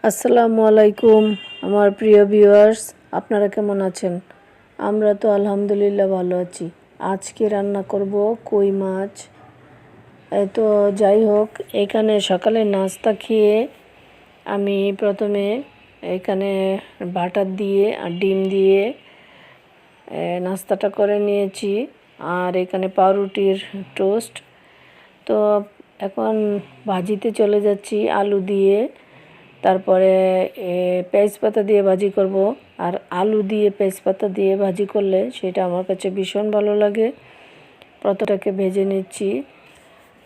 আসসালামু আলাইকুম আমার প্রিয় ভিউয়ার্স, আপনারা কেমন আছেন? আমরা তো আলহামদুলিল্লাহ ভালো আছি। আজকে রান্না করব কই মাছ। তো যাই হোক, এখানে সকালে নাস্তা খেয়ে আমি প্রথমে এখানে বাটার দিয়ে আর ডিম দিয়ে নাস্তাটা করে নিয়েছি। আর এখানে পাউরুটির টোস্ট। তো এখন ভাজিতে চলে যাচ্ছি আলু দিয়ে। তারপরে পেঁয়াজপাতা দিয়ে ভাজি করব। আর আলু দিয়ে পেঁয়াজপাতা দিয়ে ভাজি করলে সেটা আমার কাছে ভীষণ ভালো লাগে। প্রথমটাকে ভেজে নিচ্ছি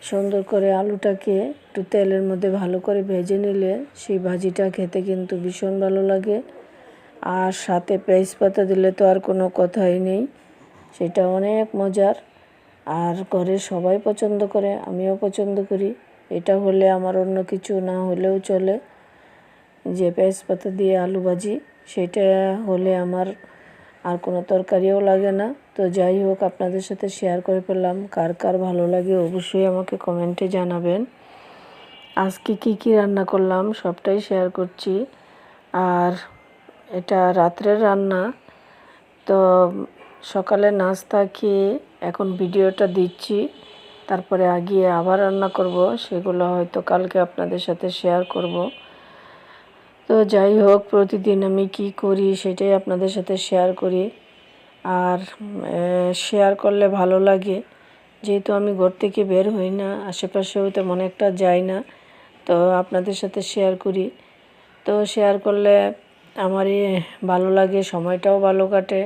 সুন্দর করে। আলুটাকে একটু তেলের মধ্যে ভালো করে ভেজে নিলে সেই ভাজিটা খেতে কিন্তু ভীষণ ভালো লাগে। আর সাথে পেঁয়াজপাতা দিলে তো আর কোনো কথাই নেই, সেটা অনেক মজার। আর ঘরের সবাই পছন্দ করে, আমিও পছন্দ করি। এটা হলে আমার অন্য কিছু না হলেও চলে, যে পেঁয়াজপাতা দিয়ে আলু ভাজি, সেটা হলে আমার আর কোনো তরকারিও লাগে না। তো যাই হোক, আপনাদের সাথে শেয়ার করে ফেললাম। কার কার ভালো লাগে অবশ্যই আমাকে কমেন্টে জানাবেন। আজকে কি রান্না করলাম সবটাই শেয়ার করছি। আর এটা রাত্রের রান্না। তো সকালে নাস্তা খেয়ে এখন ভিডিওটা দিচ্ছি, তারপরে গিয়ে আবার রান্না করব। সেগুলো হয়তো কালকে আপনাদের সাথে শেয়ার করব। তো যাই হোক, প্রতিদিন আমি কি করি সেটাই আপনাদের সাথে শেয়ার করি। আর শেয়ার করলে ভালো লাগে, যেহেতু আমি ঘর থেকে বের হই না, আশেপাশেও তেমন একটা যাই না। তো আপনাদের সাথে শেয়ার করি। তো শেয়ার করলে আমারই ভালো লাগে, সময়টাও ভালো কাটে।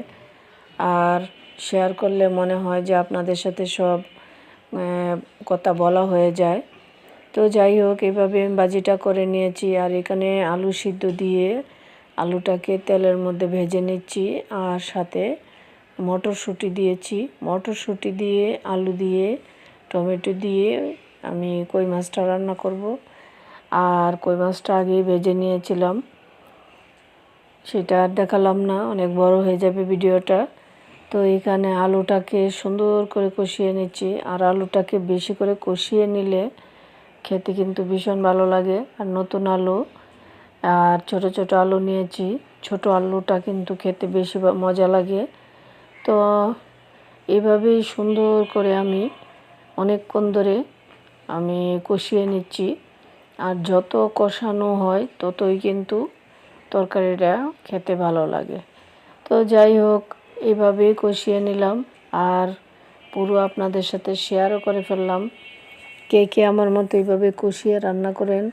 আর শেয়ার করলে মনে হয় যে আপনাদের সাথে সব কথা বলা হয়ে যায়। তো যাই হোক, এভাবে আমি ভাজিটা করে নিয়েছি। আর এখানে আলু সিদ্ধ দিয়ে আলুটাকে তেলের মধ্যে ভেজে নিচ্ছি। আর সাথে মটরশুঁটি দিয়েছি। মটরশুঁটি দিয়ে আলু দিয়ে টমেটো দিয়ে আমি কই মাছটা রান্না করব। আর কই মাছটা আগেই ভেজে নিয়েছিলাম, সেটা আর দেখালাম না, অনেক বড় হয়ে যাবে ভিডিওটা। তো এখানে আলুটাকে সুন্দর করে কষিয়ে নিচ্ছি। আর আলুটাকে বেশি করে কষিয়ে নিলে খেতে কিন্তু ভীষণ ভালো লাগে। আর নতুন আলু আর ছোট ছোট আলু নিয়েছি, ছোট আলুটা কিন্তু খেতে বেশি মজা লাগে। তো এইভাবেই সুন্দর করে আমি অনেকক্ষণ ধরে আমি কষিয়ে নিচ্ছি। আর যত কষানো হয় ততই কিন্তু তরকারিটা খেতে ভালো লাগে। তো যাই হোক, এইভাবেই কষিয়ে নিলাম। আর পুরো আপনাদের সাথে শেয়ারও করে ফেললাম। কে কে আমার মতো এইভাবে কষিয়ে রান্না করেন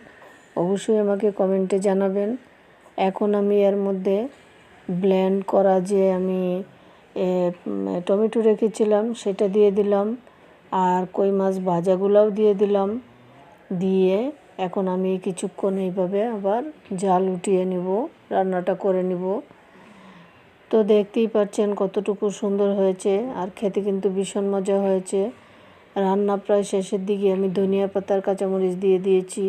অবশ্যই আমাকে কমেন্টে জানাবেন। এখন আমি এর মধ্যে ব্লেন্ড করা যে আমি টমেটো রেখেছিলাম সেটা দিয়ে দিলাম। আর কই মাছ ভাজাগুলোও দিয়ে দিলাম। দিয়ে এখন আমি কিছুক্ষণ এইভাবে আবার জাল উঠিয়ে নিব, রান্নাটা করে নিব। তো দেখতেই পাচ্ছেন কতটুকু সুন্দর হয়েছে। আর খেতে কিন্তু ভীষণ মজা হয়েছে। রান্না প্রায় শেষের দিকে আমি ধনিয়া পাতার কাঁচামরিচ দিয়ে দিয়েছি।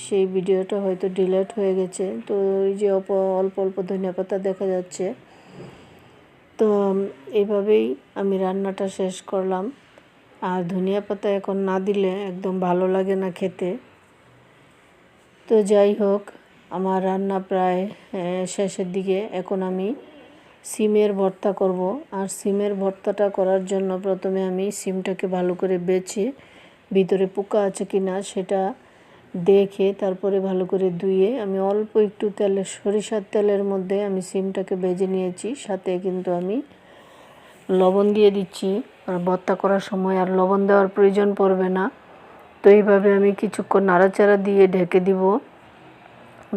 সেই ভিডিওটা হয়তো ডিলিট হয়ে গেছে। তো ওই যে অল্প অল্প ধনিয়া পাতা দেখা যাচ্ছে। তো এইভাবেই আমি রান্নাটা শেষ করলাম। আর ধনিয়া পাতা এখন না দিলে একদম ভালো লাগে না খেতে। তো যাই হোক, আমার রান্না প্রায় শেষের দিকে। এখন আমি সিমের ভর্তা করব। আর সিমের ভর্তাটা করার জন্য প্রথমে আমি সিমটাকে ভালো করে বেছে ভিতরে পোকা আছে কি না সেটা দেখে তারপরে ভালো করে ধুয়ে আমি অল্প একটু সরিষার তেলের মধ্যে আমি সিমটাকে ভেজে নিয়েছি। সাথে কিন্তু আমি লবণ দিয়ে দিচ্ছি। আর ভর্তা করার সময় আর লবণ দেওয়ার প্রয়োজন পড়বে না। তো এইভাবে আমি কিছুক্ষণ নাড়াচাড়া দিয়ে ঢেকে দিব।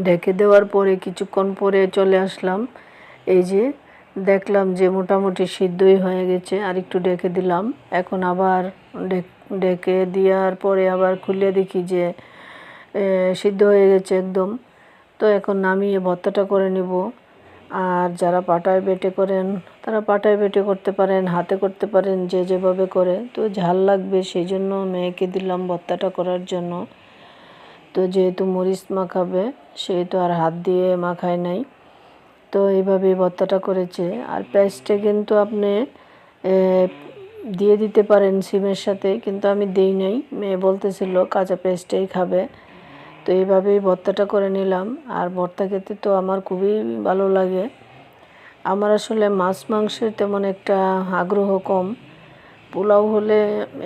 ঢেকে দেওয়ার পরে কিছুক্ষণ পরে চলে আসলাম। এই যে দেখলাম যে মোটামুটি সিদ্ধই হয়ে গেছে। আর একটু ঢেকে দিলাম। এখন আবার ঢেকে দেওয়ার পরে আবার খুলে দেখি যে সিদ্ধ হয়ে গেছে একদম। তো এখন নামিয়ে ভর্তাটা করে নিব। আর যারা পাটায় বেটে করেন তারা পাটায় বেটে করতে পারেন, হাতে করতে পারেন, যে যেভাবে করে। তো ঝাল লাগবে সেই জন্য মেয়েকে দিলাম ভর্তাটা করার জন্য। তো যেহেতু মরিচ মাখাবে সেহেতু আর হাত দিয়ে মাখায় নাই। তো এইভাবে ভর্তাটা করেছে। আর পেঁয়াজটা কিন্তু আপনি দিয়ে দিতে পারেন সিমের সাথে, কিন্তু আমি দেই নাই। মেয়ে বলতেছিল কাঁচা পেঁয়াজটাই খাবে। তো তো এইভাবেই ভর্তাটা করে নিলাম। আর ভর্তা খেতে তো আমার খুবই ভালো লাগে। আমার আসলে মাছ মাংসের তেমন একটা আগ্রহ কম। পোলাও হলে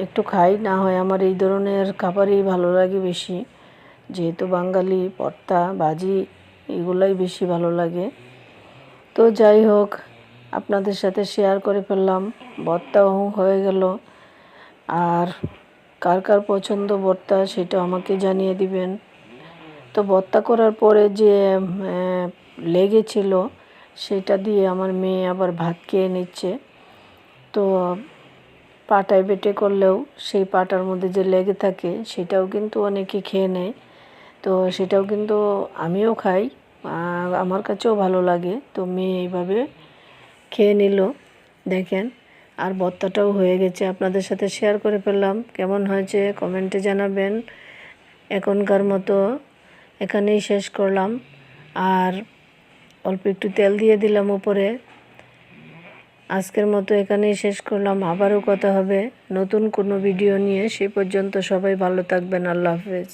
একটু খাই, না হয় আমার এই ধরনের খাবারই ভালো লাগে বেশি। যেহেতু বাঙালি, ভর্তা ভাজি এগুলাই বেশি ভালো লাগে। তো যাই হোক, আপনাদের সাথে শেয়ার করে ফেললাম। ভর্তাও হয়ে গেল। আর কার কার পছন্দ ভর্তা সেটা আমাকে জানিয়ে দিবেন। তো ভর্তা করার পরে যে লেগেছিল সেটা দিয়ে আমার মেয়ে আবার ভাত খেয়ে নিচ্ছে। তো পাটায় বেটে করলেও সেই পাটার মধ্যে যে লেগে থাকে সেটাও কিন্তু অনেকে খেয়ে নেয়। তো সেটাও কিন্তু আমিও খাই, আমার কাছেও ভালো লাগে। তো মেয়ে এইভাবে খেয়ে নিল, দেখেন। আর ভর্তাটাও হয়ে গেছে, আপনাদের সাথে শেয়ার করে ফেললাম। কেমন হয়েছে কমেন্টে জানাবেন। এখনকার মতো এখানেই শেষ করলাম। আর অল্প একটু তেল দিয়ে দিলাম উপরে। আজকের মতো এখানেই শেষ করলাম। আবারও কথা হবে নতুন কোনো ভিডিও নিয়ে। সে পর্যন্ত সবাই ভালো থাকবেন। আল্লাহ হাফেজ।